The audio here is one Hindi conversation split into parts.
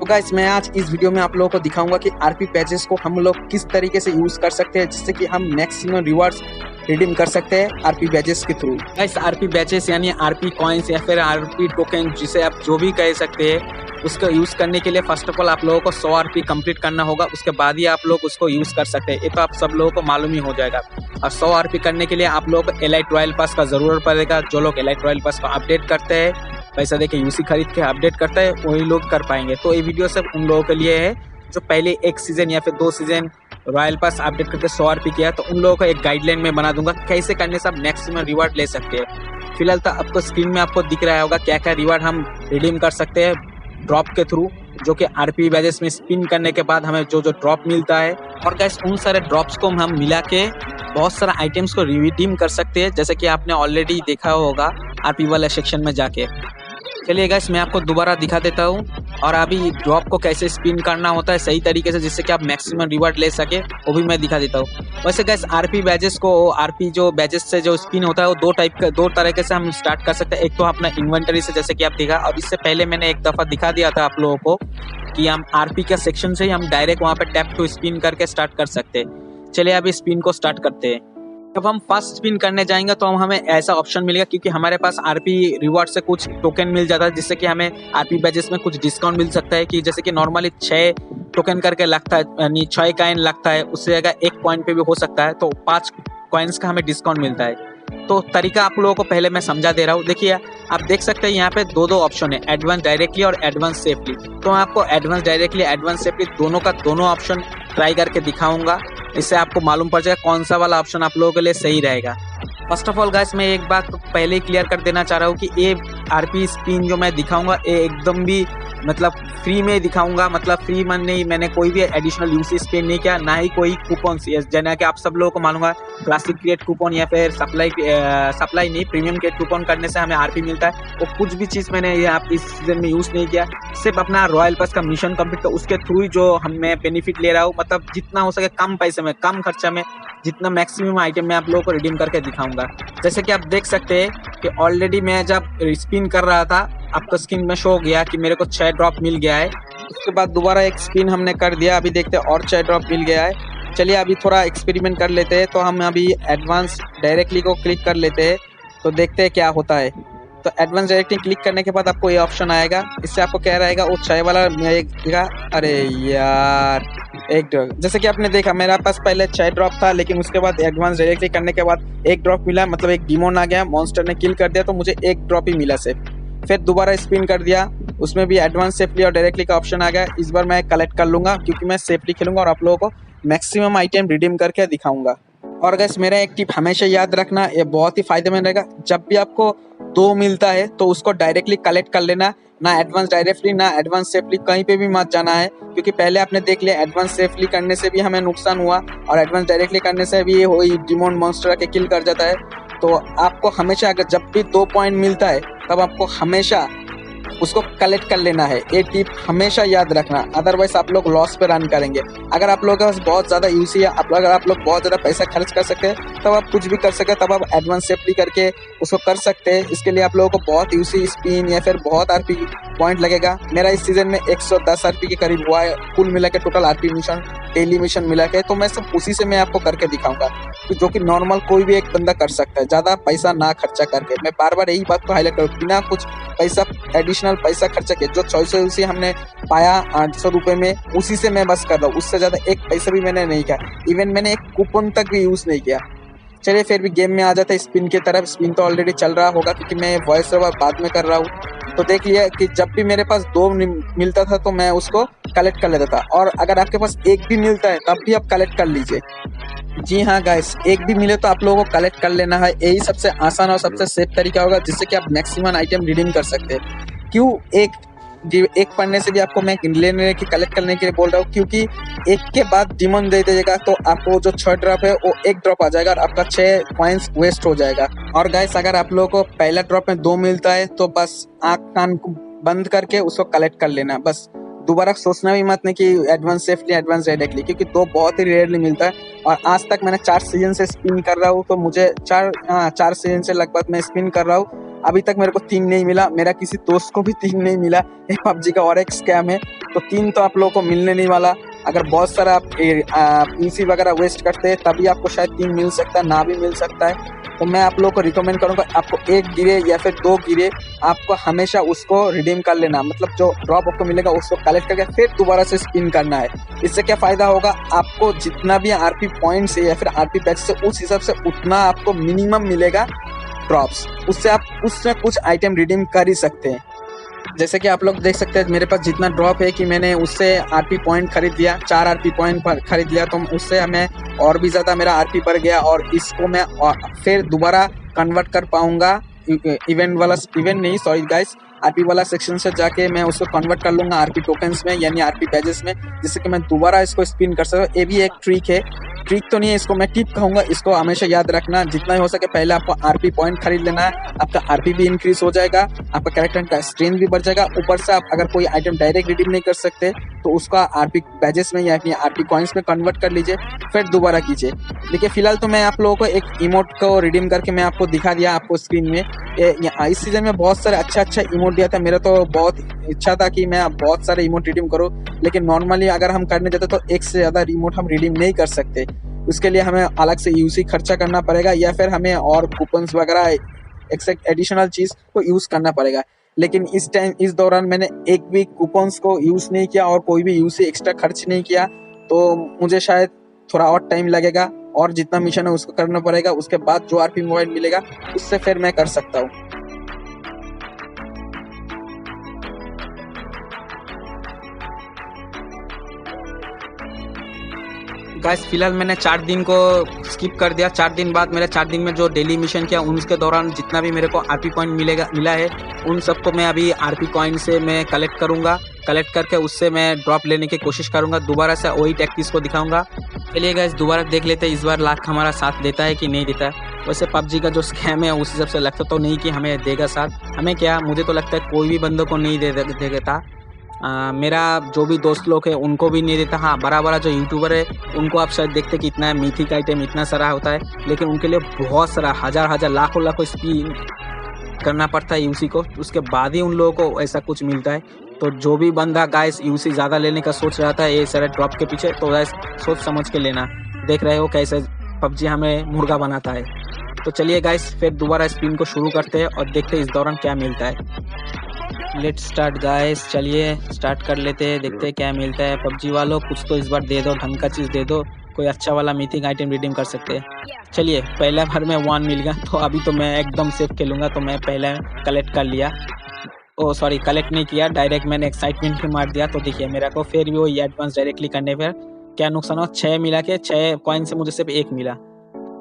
गाइस मैं आज इस वीडियो में आप लोगों को दिखाऊंगा कि आरपी पैचेस को हम लोग किस तरीके से यूज कर सकते हैं जिससे कि हम मैक्सिमम रिवार्ड्स रिडीम कर सकते हैं आरपी बैचेस के थ्रू। गाइस आरपी बैचेस यानी आरपी कॉइन्स या फिर आरपी टोकन जिसे आप जो भी कह सकते हैं, उसको यूज करने के लिए फर्स्ट ऑफ ऑल आप लोगों को 100 आरपी कंप्लीट करना होगा, उसके बाद ही आप लोग उसको यूज कर सकते हैं। ये तो आप सब लोगों को मालूम ही हो जाएगा। और 100 आरपी करने के लिए आप लोग को एलाइट रॉयल पास का जरूरत पड़ेगा। जो लोग एलाइट रॉयल पास को अपडेट करते हैं, पैसा देके यूसी खरीद के अपडेट करते हैं, वही लोग कर पाएंगे। तो ये वीडियो सिर्फ उन लोगों के लिए है जो पहले एक सीजन या फिर 2 सीजन रॉयल पास अपडेट करके 100 आरपी किया। तो उन लोगों को एक गाइडलाइन में बना दूंगा कैसे करने से आप मैक्सिमम रिवार्ड ले सकते हैं। फिलहाल तो आपको स्क्रीन में आपको दिख रहा होगा क्या क्या रिवार्ड हम रिडीम कर सकते हैं ड्रॉप के थ्रू, जो कि आरपी बैजेस में स्पिन करने के बाद हमें जो जो ड्रॉप मिलता है। और गाइस उन सारे ड्रॉप्स को हम मिला के बहुत सारा आइटम्स को रिडीम कर सकते हैं, जैसे कि आपने ऑलरेडी देखा होगा आरपी वाले सेक्शन में जाके। चलिए गाइस मैं आपको दोबारा दिखा देता हूँ और अभी ड्रॉप को कैसे स्पिन करना होता है सही तरीके से जिससे कि आप मैक्सिमम रिवार्ड ले सके, वो भी मैं दिखा देता हूँ। वैसे गाइस आरपी बैजेस को आरपी जो बैजेस से जो स्पिन होता है वो दो तरीके से हम स्टार्ट कर सकते हैं। एक तो अपना इन्वेंटरी से, जैसे कि आप देखा, और इससे पहले मैंने एक दफ़ा दिखा दिया था आप लोगों को कि हम आरपी के सेक्शन से ही हम डायरेक्ट वहाँ पे टैप टू स्पिन करके स्टार्ट कर सकते हैं। चलिए अभी स्पिन को स्टार्ट करते हैं। जब हम फर्स्ट स्पिन करने जाएंगे तो हमें ऐसा ऑप्शन मिलेगा क्योंकि हमारे पास आरपी रिवार्ड से कुछ टोकन मिल जाता है जिससे कि हमें आरपी बैजेस में कुछ डिस्काउंट मिल सकता है। कि जैसे कि नॉर्मली 6 टोकन करके लगता है, यानी 6 कॉइन लगता है, उससे जगह 1 कॉइन पे भी हो सकता है, तो 5 कॉइन्स का हमें डिस्काउंट मिलता है। तो तरीका आप लोगों को पहले मैं समझा दे रहा हूँ। देखिए आप देख सकते हैं यहाँ पे दो ऑप्शन है, एडवांस डायरेक्टली और एडवांस सेफली। तो मैं आपको एडवांस डायरेक्टली एडवांस सेफली दोनों का दोनों ऑप्शन ट्राई करके दिखाऊंगा। इससे आपको मालूम पड़ जाएगा कौन सा वाला ऑप्शन आप लोगों के लिए सही रहेगा। फर्स्ट ऑफ ऑल गाइस मैं एक बात पहले ही क्लियर कर देना चाह रहा हूँ कि ये आरपी स्पिन जो मैं दिखाऊंगा ये एकदम भी मतलब फ्री में दिखाऊंगा। मतलब फ्री मन नहीं, मैंने कोई भी एडिशनल यूसी स्पिन नहीं किया, ना ही कोई कूपन। जैसा कि आप सब लोगों को मालूम है क्लासिक क्रिएट कूपन या फिर सप्लाई नहीं, प्रीमियम क्रिएट कूपन करने से हमें आरपी मिलता है। वो कुछ भी चीज़ मैंने यहाँ इस सीजन में यूज़ नहीं किया, सिर्फ अपना रॉयल पास का मिशन कंप्लीट कर उसके थ्रू ही जो मैं बेनिफिट ले रहा हूँ। मतलब जितना हो सके कम पैसे में, कम खर्चा में, जितना मैक्सिमम आइटम मैं आप लोगों को रिडीम करके दिखाऊंगा। जैसे कि आप देख सकते हैं कि ऑलरेडी मैं जब स्पिन कर रहा था आपको स्क्रीन में शो हो गया कि मेरे को 6 ड्रॉप मिल गया है। उसके बाद दोबारा एक स्पिन हमने कर दिया, अभी देखते हैं और 6 ड्रॉप मिल गया है। चलिए अभी थोड़ा एक्सपेरिमेंट कर लेते हैं। तो हम अभी एडवांस डायरेक्टली को क्लिक कर लेते हैं तो देखते हैं क्या होता है। तो एडवांस डायरेक्टली क्लिक करने के बाद आपको ये ऑप्शन आएगा, इससे आपको क्या रहेगा वो 6 वाला मिलेगा। अरे यार एक ड्रॉप, जैसे कि आपने देखा मेरे पास पहले 6 ड्रॉप था, लेकिन उसके बाद एडवांस डायरेक्टली करने के बाद 1 ड्रॉप मिला, मतलब एक डिमोन आ गया, मॉन्स्टर ने किल कर दिया तो मुझे 1 ड्रॉप ही मिला सिर्फ। फिर दोबारा स्पिन कर दिया, उसमें भी एडवांस सेफली और डायरेक्टली का ऑप्शन आ गया। इस बार मैं कलेक्ट कर लूँगा क्योंकि मैं सेफली खेलूँगा और आप लोगों को मैक्सिमम आइटम रिडीम करके दिखाऊँगा। और गाइस मेरा एक टिप हमेशा याद रखना, ये बहुत ही फायदेमंद रहेगा। जब भी आपको 2 मिलता है तो उसको डायरेक्टली कलेक्ट कर लेना, ना एडवांस डायरेक्टली ना एडवांस सेफली, कहीं पे भी मत जाना है। क्योंकि पहले आपने देख लिया एडवांस सेफली करने से भी हमें नुकसान हुआ और एडवांस डायरेक्टली करने से भी वही डिमोन मॉन्स्टर के किल कर जाता है। तो आपको हमेशा अगर जब भी 2 पॉइंट मिलता है तब आपको हमेशा उसको कलेक्ट कर लेना है। ये टिप हमेशा याद रखना, अदरवाइज आप लोग लॉस पे रन करेंगे। अगर आप लोगों के पास बहुत ज़्यादा यूसी है, अगर आप लोग बहुत ज़्यादा पैसा खर्च कर सकते हैं तब आप कुछ भी कर सकते हैं, तब आप एडवांस सेफली करके उसको कर सकते हैं। इसके लिए आप लोगों को बहुत यूसी स्पिन या फिर बहुत आरपी पॉइंट लगेगा। मेरा इस सीजन में 110 आरपी के करीब हुआ है कुल मिला के, total RP mission daily mission मिला के। तो मैं सब उसी से मैं आपको करके दिखाऊंगा जो कि नॉर्मल कोई भी एक बंदा कर सकता है, ज़्यादा पैसा ना खर्चा करके। मैं बार बार यही बात को हाईलाइट करूँ, बिना कुछ पैसा एडिशनल पैसा खर्चा किए जो 600 हमने पाया 800 रुपये में, उसी से मैं बस कर रहा हूँ। उससे ज़्यादा एक पैसा भी मैंने नहीं किया, इवन मैंने एक कूपन तक भी यूज़ नहीं किया। चलिए फिर भी गेम में आ जाता है स्पिन की तरफ। स्पिन तो ऑलरेडी चल रहा होगा क्योंकि मैं वॉइस ओवर बाद में कर रहा हूँ। तो देख लिया कि जब भी मेरे पास 2 मिलता था तो मैं उसको कलेक्ट कर लेता था, और अगर आपके पास 1 भी मिलता है तब भी आप कलेक्ट कर लीजिए। जी हाँ गाइस, 1 भी मिले तो आप लोगों को कलेक्ट कर लेना है। यही सबसे आसान और सबसे सेफ तरीका होगा जिससे कि आप मैक्सिमम आइटम रिडीम कर सकते हैं। क्यों एक पढ़ने से भी आपको मैं लेने की कलेक्ट करने के लिए बोल रहा हूँ, क्योंकि 1 के बाद डिमोन दे दीजिएगा तो आपको जो 6 ड्रॉप है वो 1 ड्रॉप आ जाएगा और आपका 6 कॉइन्स वेस्ट हो जाएगा। और गाइस अगर आप लोगों को पहला ड्रॉप में 2 मिलता है तो बस आँख कान बंद करके उसको कलेक्ट कर लेना। बस दोबारा सोचना भी मत नहीं कि एडवांस सेफली एडवांस डायरेक्टली, क्योंकि 2 बहुत ही रेयरली मिलता है। और आज तक मैंने 4 सीजन से स्पिन कर रहा हूँ, तो मुझे 4 सीजन से लगभग मैं स्पिन कर रहा हूँ। अभी तक मेरे को 3 नहीं मिला, मेरा किसी दोस्त को भी 3 नहीं मिला। ये पबजी का और एक स्कैम है। तो 3 तो आप लोगों को मिलने नहीं वाला। अगर बहुत सारा आप ईसी वगैरह वेस्ट करते हैं तभी आपको शायद 3 मिल सकता है, ना भी मिल सकता है। तो मैं आप लोगों को रिकमेंड करूंगा आपको 1 गिरे या फिर 2 गिरे आपको हमेशा उसको रिडीम कर लेना, मतलब जो ड्रॉप आपको मिलेगा उसको कलेक्ट करके फिर दोबारा से स्पिन करना है। इससे क्या फ़ायदा होगा, आपको जितना भी आरपी पॉइंट्स है या फिर आरपी पैच से उस हिसाब से उतना आपको मिनिमम मिलेगा ड्रॉप्स, उससे आप उससे कुछ आइटम रिडीम कर ही सकते हैं। जैसे कि आप लोग देख सकते हैं मेरे पास जितना ड्रॉप है कि मैंने उससे आरपी पॉइंट खरीद लिया, 4 आरपी पॉइंट पर खरीद लिया, तो उससे हमें और भी ज़्यादा मेरा आरपी बढ़ गया और इसको मैं फिर दोबारा कन्वर्ट कर पाऊँगा इवेंट नहीं, सॉरी गाइस, आरपी वाला सेक्शन से जाके मैं उसको कन्वर्ट कर लूँगा आरपी टोकन्स में यानी आरपी पैजेस में, जिससे कि मैं दोबारा इसको स्पिन कर सकूँ। ये भी एक ट्रिक है, ट्रिक तो नहीं है, इसको मैं टिप कहूँगा। इसको हमेशा याद रखना, जितना ही हो सके पहले आपको आरपी पॉइंट खरीद लेना है, आपका आरपी भी इंक्रीज हो जाएगा, आपका कैरेक्टर का स्ट्रेंथ भी बढ़ जाएगा। ऊपर से आप अगर कोई आइटम डायरेक्ट रिडीम नहीं कर सकते तो उसका आरपी पैजेस में या आरपी कॉइन्स में कन्वर्ट कर लीजिए, फिर दोबारा कीजिए। देखिए फिलहाल तो मैं आप लोगों को एक इमोट को रिडीम करके मैं आपको दिखा दिया आपको स्क्रीन में। इस सीजन में बहुत सारे अच्छा इमोट दिया था, मेरा तो बहुत इच्छा था कि मैं बहुत सारे इमोट रिडीम करूँ, लेकिन नॉर्मली अगर हम करने जाते तो एक से ज़्यादा इमोट हम रिडीम नहीं कर सकते। उसके लिए हमें अलग से यूसी खर्चा करना पड़ेगा या फिर हमें और कूपन्स वगैरह एडिशनल चीज़ को यूज़ करना पड़ेगा। लेकिन इस दौरान मैंने एक भी कूपन्स को यूज़ नहीं किया और कोई भी यूसी एक्स्ट्रा खर्च नहीं किया, तो मुझे शायद थोड़ा और टाइम लगेगा और जितना मिशन है उसको करना पड़ेगा। उसके बाद जो आरपी मोबाइल मिलेगा उससे फिर मैं कर सकता हूँ। गाइस फिलहाल मैंने 4 दिन को स्किप कर दिया। 4 दिन बाद मेरे 4 दिन में जो डेली मिशन किया उनके दौरान जितना भी मेरे को आरपी पॉइंट मिला है उन सबको मैं अभी आरपी कॉइन से मैं कलेक्ट करूंगा। कलेक्ट करके उससे मैं ड्रॉप लेने की कोशिश करूंगा, दोबारा से वही टैक्टिक्स को दिखाऊंगा। चलिए गाइस दोबारा देख लेते हैं इस बार लाख हमारा साथ देता है कि नहीं देता है। वैसे पबजी का जो स्कैम है उस हिसाब से लगता तो नहीं कि हमें देगा साथ, हमें क्या, मुझे तो लगता है कोई भी बंदों को नहीं देता। मेरा जो भी दोस्त लोग है उनको भी नहीं देता। हाँ, बड़ा जो यूट्यूबर है उनको आप शायद देखते कि इतना मिथिक आइटम इतना सारा होता है, लेकिन उनके लिए बहुत सारा हजार लाखों स्पिन करना पड़ता है यूसी को, उसके बाद ही उन लोगों को ऐसा कुछ मिलता है। तो जो भी बंदा गाइस यूसी ज़्यादा लेने का सोच रहा था ये सारे ड्रॉप के पीछे, तो गाइस सोच समझ के लेना। देख रहे हो कैसे पबजी हमें मुर्गा बनाता है। तो चलिए गाइस फिर दोबारा स्पिन को शुरू करते हैं और देखते हैं इस दौरान क्या मिलता है। लेट्स स्टार्ट गाइस, चलिए स्टार्ट कर लेते हैं, देखते हैं क्या मिलता है। पबजी वालों कुछ तो इस बार दे दो, ढंग का चीज़ दे दो, कोई अच्छा वाला मिथिक आइटम रिडीम कर सकते हैं। चलिए पहला बार में 1 मिल गया, तो अभी तो मैं एकदम सेफ खेलूँगा, तो मैं पहले कलेक्ट कर लिया। ओ सॉरी, कलेक्ट नहीं किया, डायरेक्ट मैंने एक्साइटमेंट में मार दिया। तो देखिए मेरा को फिर भी वो एडवांस डायरेक्टली करने पर क्या नुकसान हो, 6 मिला के 6 कॉइन से मुझे सिर्फ 1 मिला।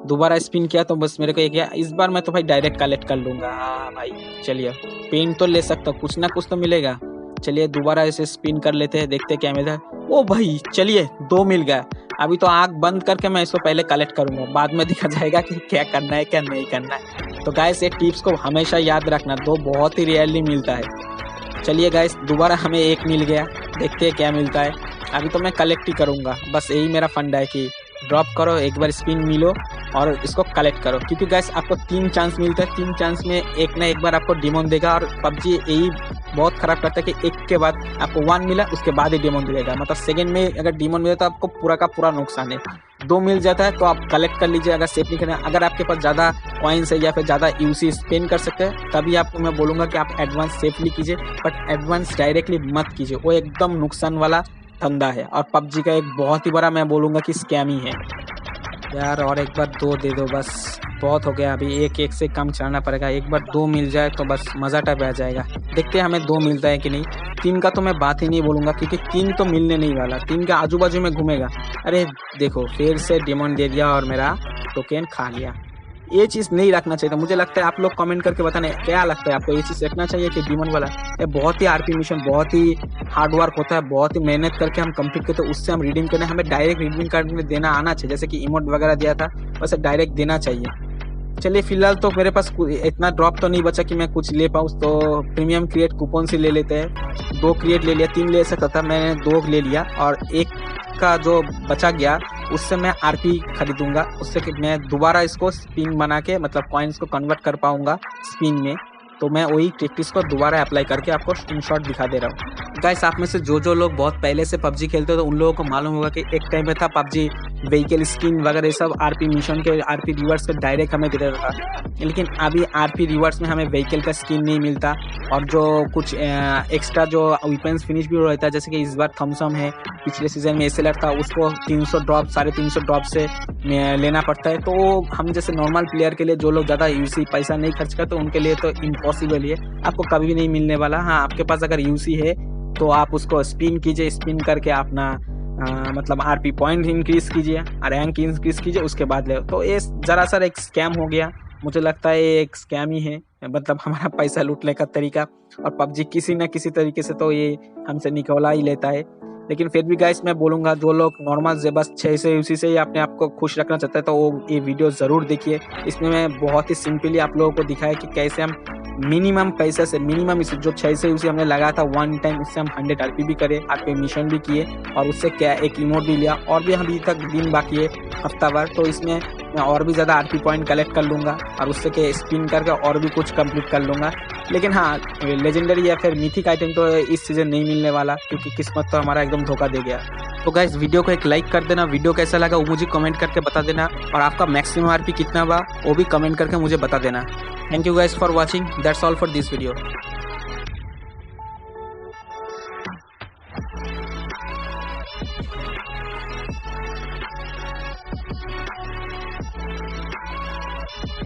दोबारा स्पिन किया तो बस मेरे को एक गया। इस बार मैं तो भाई डायरेक्ट कलेक्ट कर लूँगा। हाँ भाई चलिए, पेन तो ले सकता हूँ, कुछ ना कुछ तो मिलेगा। चलिए दोबारा इसे स्पिन कर लेते हैं, देखते क्या मिलता है। ओ भाई चलिए 2 मिल गया। अभी तो आँख बंद करके मैं इसको पहले कलेक्ट करूँगा, बाद में दिखा जाएगा कि क्या करना है क्या नहीं करना है। तो गाइस ये टिप्स को हमेशा याद रखना, 2 बहुत ही रेयरली मिलता है। चलिए गाइस दोबारा हमें 1 मिल गया, देखते हैं क्या मिलता है। अभी तो मैं कलेक्ट ही करूँगा, बस यही मेरा फंडा है कि ड्रॉप करो, एक बार स्पिन मिलो और इसको कलेक्ट करो, क्योंकि गाइस आपको 3 चांस मिलता है। 3 चांस में एक ना एक बार आपको डिमोन देगा। और पबजी यही बहुत खराब करता है कि एक के बाद आपको 1 मिला उसके बाद ही डिमोन देगा, मतलब सेकंड में अगर डिमोन मिले तो आपको पूरा का पूरा नुकसान है। 2 मिल जाता है तो आप कलेक्ट कर लीजिए अगर सेफ नहीं करना। अगर आपके पास ज़्यादा कॉइन्स है या फिर ज़्यादा यूसी स्पेंड कर सकते हैं तभी आपको मैं बोलूँगा कि आप एडवांस सेफली कीजिए, बट एडवांस डायरेक्टली मत कीजिए, वो एकदम नुकसान वाला धंधा है और पबजी का एक बहुत ही बड़ा मैं बोलूँगा कि स्कैम ही है यार। और एक बार 2 दे दो, बस बहुत हो गया, अभी एक से कम चलाना पड़ेगा। एक बार 2 मिल जाए तो बस मज़ा टाइप आ जाएगा। देखते हैं हमें 2 मिलता है कि नहीं। 3 का तो मैं बात ही नहीं बोलूँगा, क्योंकि 3 तो मिलने नहीं वाला, 3 का आजू बाजू में घूमेगा। अरे देखो फिर से डिमोन दे दिया और मेरा टोकन खा लिया। ये चीज़ नहीं रखना चाहिए था। मुझे लगता है आप लोग कमेंट करके बताने क्या लगता है आपको, ये चीज़ रखना चाहिए कि डिमोन वाला। ये बहुत ही आरपी मिशन बहुत ही हार्ड वर्क होता है, बहुत ही मेहनत करके हम कंप्लीट करते हैं, उससे हम रिडीम करने, हमें डायरेक्ट रिडीम करने देना आना चाहिए। जैसे कि इमोट वगैरह दिया था वैसे डायरेक्ट देना चाहिए। चलिए फिलहाल तो मेरे पास इतना ड्रॉप तो नहीं बचा कि मैं कुछ ले पाऊँ, तो प्रीमियम क्रिएट कूपन से ले लेते हैं। 2 क्रिएट ले लिया, 3 ले सकता था, मैंने 2 ले लिया और 1 का जो बचा गया उससे मैं आरपी खरीदूंगा, उससे कि मैं दोबारा इसको स्पिन बना के मतलब कॉइन्स को कन्वर्ट कर पाऊंगा स्पिन में। तो मैं वही ट्रिक्स को दोबारा अप्लाई करके आपको स्क्रीनशॉट दिखा दे रहा हूँ। गाइस, आप में से जो लोग बहुत पहले से पबजी खेलते हो तो उन लोगों को मालूम होगा कि एक टाइम में था पबजी व्हीकल स्किन वगैरह सब आरपी मिशन के आरपी रिवर्स के डायरेक्ट हमें दे देता था, लेकिन अभी आरपी रिवर्स में हमें व्हीकल का स्किन नहीं मिलता और जो कुछ एक्स्ट्रा जो वेपन्स फिनिश भी रहता है, जैसे कि इस बार थॉमसम है, पिछले सीजन में एसएलआर था, उसको 300 ड्रॉप 350 ड्रॉप से लेना पड़ता है। तो हम जैसे नॉर्मल प्लेयर के लिए जो लोग ज़्यादा यूसी पैसा नहीं खर्च करते उनके लिए तो इम्पॉसिबल ही है, आपको कभी भी नहीं मिलने वाला। हाँ, आपके पास अगर यूसी है तो आप उसको स्पिन कीजिए, स्पिन करके अपना मतलब आरपी पॉइंट इंक्रीज कीजिए, रैंक इंक्रीज कीजिए, उसके बाद ले। तो ये ज़रा सा एक स्कैम हो गया, मुझे लगता है ये एक स्कैम ही है, मतलब हमारा पैसा लूटने का तरीका। और पबजी किसी न किसी तरीके से तो ये हमसे निकलवा ही लेता है। लेकिन फिर भी गाइस मैं बोलूँगा, जो लोग नॉर्मल से बस 6 से उसी से ही अपने आप को खुश रखना चाहते हैं तो वो ये वीडियो ज़रूर देखिए। इसमें मैं बहुत ही सिंपली आप लोगों को दिखाया कि कैसे हम मिनिमम पैसे से, मिनिमम इस जो 6 से उसी हमने लगा था वन टाइम, उससे हम 100 आरपी भी करे, आरपी मिशन भी किए और उससे क्या एक इमोट भी लिया। और भी अभी तक दिन बाकी है, हफ्ता भर, तो इसमें मैं और भी ज़्यादा आरपी पॉइंट कलेक्ट कर लूँगा और उससे के स्पिन करके और भी कुछ कंप्लीट कर लूँगा। लेकिन हाँ, लेजेंडरी या फिर मिथिक आइटम तो इस सीजन नहीं मिलने वाला, क्योंकि किस्मत तो हमारा एकदम धोखा दे गया। तो गाइस, वीडियो को एक लाइक कर देना, वीडियो कैसा लगा वो मुझे कमेंट करके बता देना, और आपका मैक्सिमम आरपी कितना बा वो भी कमेंट करके मुझे बता देना। Thank you guys for watching, that's all for this video.